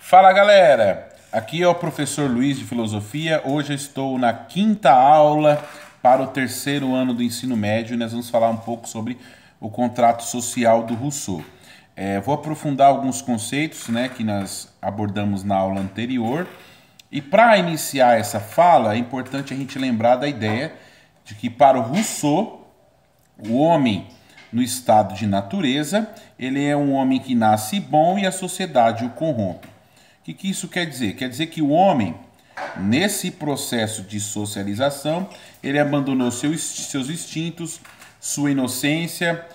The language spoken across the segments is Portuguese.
Fala galera, aqui é o professor Luiz de Filosofia. Hoje eu estou na quinta aula para o terceiro ano do ensino médio e nós vamos falar um pouco sobre o contrato social do Rousseau. Vou aprofundar alguns conceitos, que nós abordamos na aula anterior. E para iniciar essa fala é importante a gente lembrar da ideia de que para o Rousseau, o homem no estado de natureza, ele é um homem que nasce bom e a sociedade o corrompe. O que isso quer dizer? Quer dizer que o homem, nesse processo de socialização, ele abandonou seus instintos, sua inocência,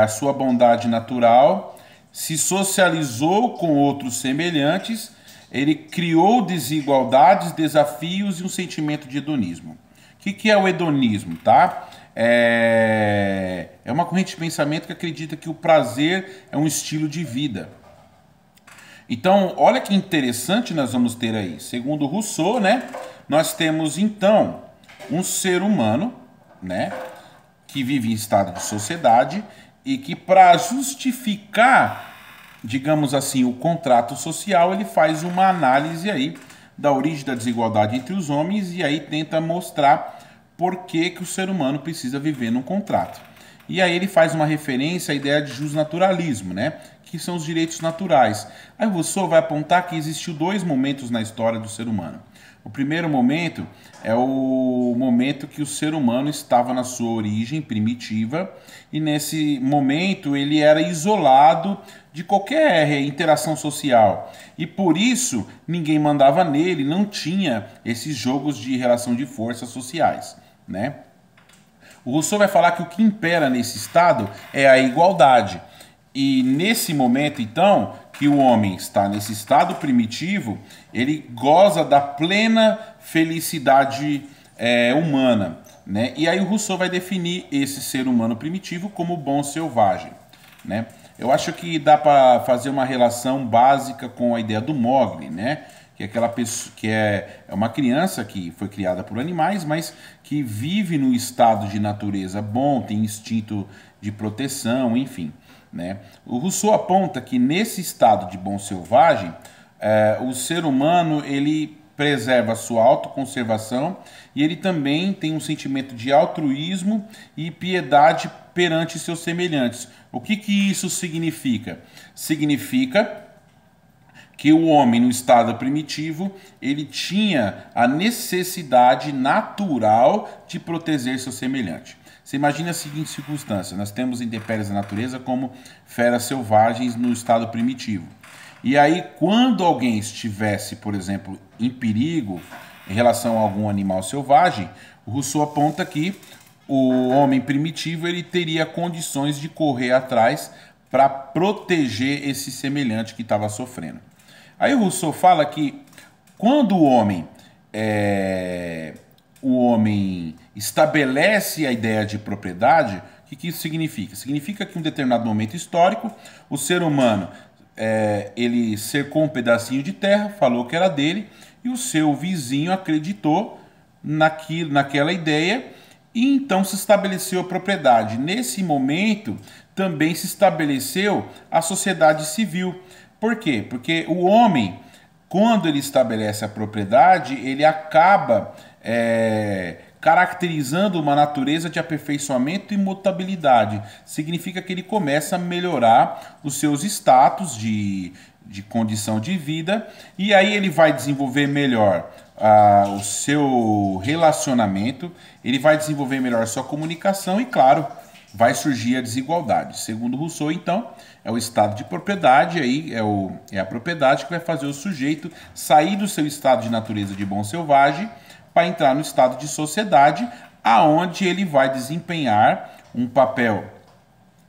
a sua bondade natural, se socializou com outros semelhantes, ele criou desigualdades, desafios e um sentimento de hedonismo. O que é o hedonismo, tá? É uma corrente de pensamento que acredita que o prazer é um estilo de vida. Então, olha que interessante nós vamos ter aí. Segundo Rousseau, nós temos então um ser humano, que vive em estado de sociedade e que para justificar, digamos assim, o contrato social, ele faz uma análise aí da origem da desigualdade entre os homens e aí tenta mostrar por que o ser humano precisa viver num contrato. E aí ele faz uma referência à ideia de justnaturalismo, que são os direitos naturais. Aí Rousseau vai apontar que existiu dois momentos na história do ser humano. O primeiro momento é o momento que o ser humano estava na sua origem primitiva e nesse momento ele era isolado de qualquer interação social e por isso ninguém mandava nele, não tinha esses jogos de relação de forças sociais, O Rousseau vai falar que o que impera nesse estado é a igualdade. E nesse momento, então, que o homem está nesse estado primitivo, ele goza da plena felicidade humana. E aí o Rousseau vai definir esse ser humano primitivo como bom selvagem. Eu acho que dá para fazer uma relação básica com a ideia do Mowgli, que é aquela pessoa que é uma criança que foi criada por animais, mas que vive no estado de natureza bom, tem instinto de proteção, enfim. O Rousseau aponta que nesse estado de bom selvagem, o ser humano ele preserva a sua autoconservação e ele também tem um sentimento de altruísmo e piedade perante seus semelhantes. O que isso significa? Significa que o homem no estado primitivo ele tinha a necessidade natural de proteger seu semelhante. Você imagina a seguinte circunstância: nós temos intempéries da natureza como feras selvagens no estado primitivo. E aí, quando alguém estivesse, por exemplo, em perigo em relação a algum animal selvagem, o Rousseau aponta que o homem primitivo ele teria condições de correr atrás para proteger esse semelhante que estava sofrendo. Aí o Rousseau fala que quando o homem estabelece a ideia de propriedade, o que isso significa? Significa que em um determinado momento histórico, o ser humano ele cercou um pedacinho de terra, falou que era dele, e o seu vizinho acreditou naquela ideia, e então se estabeleceu a propriedade. Nesse momento, também se estabeleceu a sociedade civil. Por quê? Porque o homem, quando ele estabelece a propriedade, ele acaba caracterizando uma natureza de aperfeiçoamento e mutabilidade. Significa que ele começa a melhorar os seus status de condição de vida e aí ele vai desenvolver melhor o seu relacionamento, ele vai desenvolver melhor a sua comunicação e, claro, vai surgir a desigualdade. Segundo Rousseau, então, é o estado de propriedade, aí é a propriedade que vai fazer o sujeito sair do seu estado de natureza de bom selvagem para entrar no estado de sociedade, aonde ele vai desempenhar um papel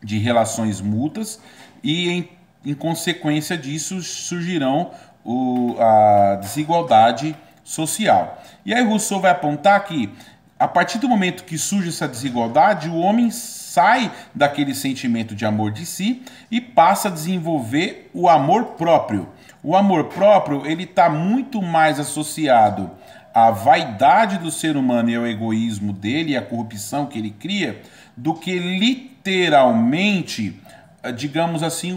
de relações mútuas e, em consequência disso, surgirão a desigualdade social. E aí Rousseau vai apontar que, a partir do momento que surge essa desigualdade, o homem sai daquele sentimento de amor de si e passa a desenvolver o amor próprio. O amor próprio ele está muito mais associado à vaidade do ser humano e ao egoísmo dele e à corrupção que ele cria, do que literalmente digamos assim,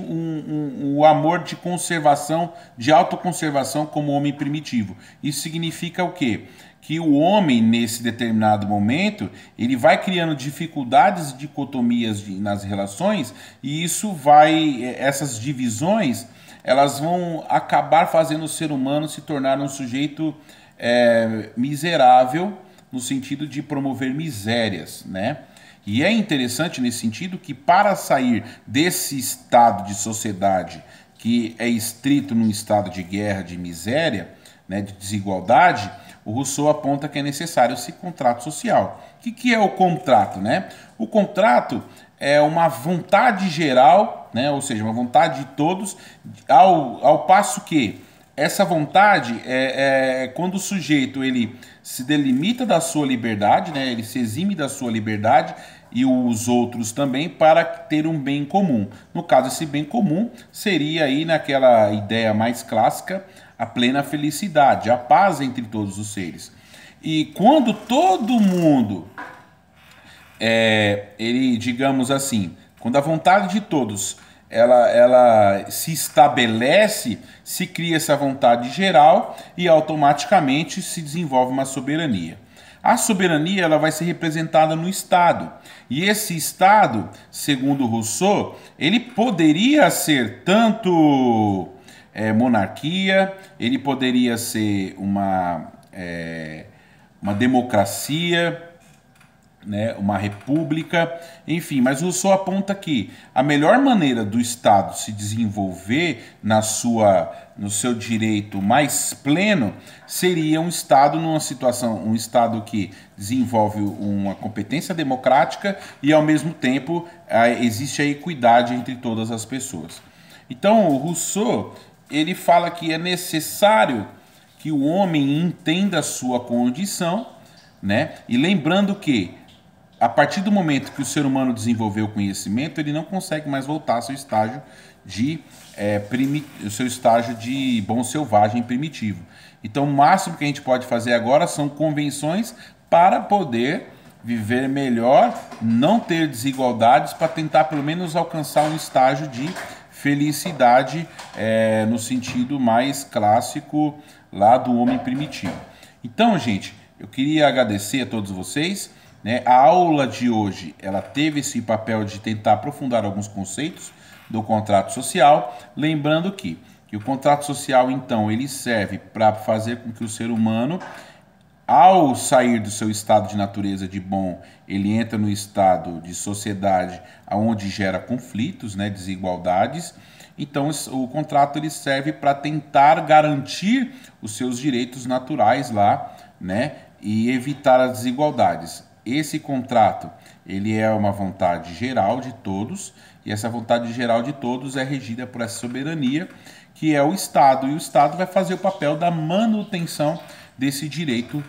o amor de conservação, de autoconservação como homem primitivo. Isso significa o quê? Que o homem, nesse determinado momento, ele vai criando dificuldades e dicotomias nas relações, e isso vai, essas divisões, elas vão acabar fazendo o ser humano se tornar um sujeito miserável, no sentido de promover misérias, né? E é interessante nesse sentido que, para sair desse estado de sociedade que é estrito num estado de guerra, de miséria, né, de desigualdade, o Rousseau aponta que é necessário esse contrato social. O que é o contrato, né? O contrato é uma vontade geral, né, ou seja, uma vontade de todos, ao passo que essa vontade é quando o sujeito ele se delimita da sua liberdade, né, ele se exime da sua liberdade e os outros também para ter um bem comum. No caso, esse bem comum seria aí naquela ideia mais clássica, a plena felicidade, a paz entre todos os seres. E quando todo mundo, ele, digamos assim, quando a vontade de todos ela se estabelece, se cria essa vontade geral e automaticamente se desenvolve uma soberania. A soberania ela vai ser representada no Estado. E esse Estado, segundo Rousseau, ele poderia ser tanto monarquia, ele poderia ser uma democracia, né, uma república, enfim, mas Rousseau aponta que a melhor maneira do Estado se desenvolver no seu direito mais pleno seria um Estado numa situação, um Estado que desenvolve uma competência democrática e ao mesmo tempo existe a equidade entre todas as pessoas. Então, o Rousseau, ele fala que é necessário que o homem entenda a sua condição, né? E lembrando que a partir do momento que o ser humano desenvolveu o conhecimento, ele não consegue mais voltar ao seu estágio de bom selvagem primitivo. Então, o máximo que a gente pode fazer agora são convenções para poder viver melhor, não ter desigualdades, para tentar pelo menos alcançar um estágio de felicidade no sentido mais clássico lá do homem primitivo. Então, gente, eu queria agradecer a todos vocês. A aula de hoje ela teve esse papel de tentar aprofundar alguns conceitos do contrato social, lembrando que o contrato social, então, ele serve para fazer com que o ser humano, ao sair do seu estado de natureza de bom, ele entra no estado de sociedade onde gera conflitos, né, desigualdades. Então, o contrato ele serve para tentar garantir os seus direitos naturais lá, né, e evitar as desigualdades. Esse contrato, ele é uma vontade geral de todos, e essa vontade geral de todos é regida por essa soberania, que é o Estado, e o Estado vai fazer o papel da manutenção desse direito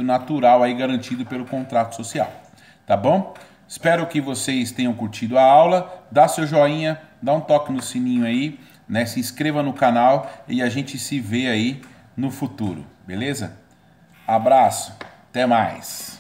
natural aí garantido pelo contrato social. Tá bom? Espero que vocês tenham curtido a aula, dá seu joinha, dá um toque no sininho aí, né? Se inscreva no canal e a gente se vê aí no futuro, beleza? Abraço! Até mais!